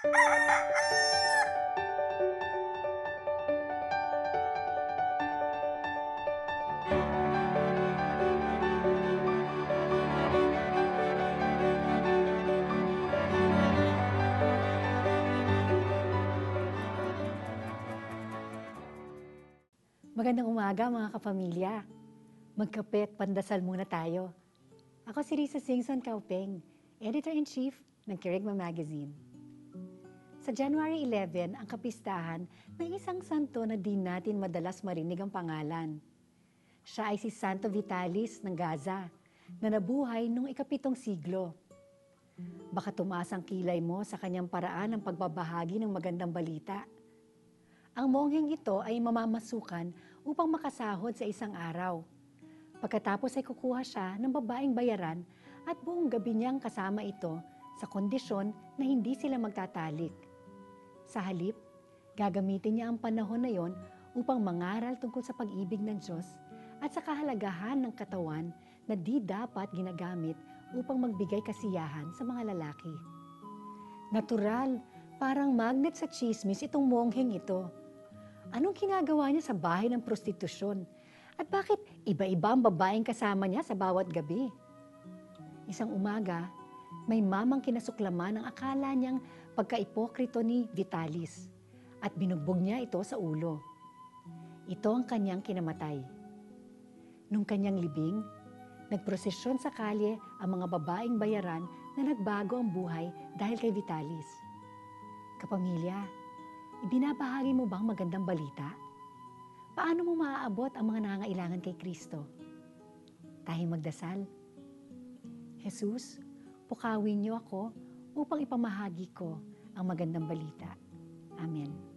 Magandang umaga mga kapamilya. Magkape at pandasal muna tayo. Ako si Risa Singson Kaupeng, Editor-in-Chief ng Kerygma Magazine. Sa January 11, ang kapistahan ng isang santo na di natin madalas marinig ang pangalan. Siya ay si Santo Vitalis ng Gaza, na nabuhay noong ika-7 siglo. Baka tumaas ang kilay mo sa kanyang paraan ng pagbabahagi ng magandang balita. Ang mongheng ito ay mamamasukan upang makasahod sa isang araw. Pagkatapos ay kukuha siya ng babaeng bayaran at buong gabi niyang kasama ito sa kondisyon na hindi sila magtatalik. Sa halip, gagamitin niya ang panahon na yon upang mangaral tungkol sa pag-ibig ng Diyos at sa kahalagahan ng katawan na di dapat ginagamit upang magbigay kasiyahan sa mga lalaki. Natural, parang magnet sa tsismis itong mongheng ito. Anong ginagawa niya sa bahay ng prostitusyon? At bakit iba-iba ang babaeng kasama niya sa bawat gabi? Isang umaga, may mamang kinasuklaman ang akala niyang pagka-ipokrito ni Vitalis at binugbog niya ito sa ulo. Ito ang kanyang kinamatay. Nung kanyang libing, nagprosesyon sa kalye ang mga babaeng bayaran na nagbago ang buhay dahil kay Vitalis. Kapamilya, ibinabahagi mo bang magandang balita? Paano mo maaabot ang mga nangangailangan kay Kristo? Tayong magdasal. Jesus, pukawin niyo ako upang ipamahagi ko ang magandang balita. Amen.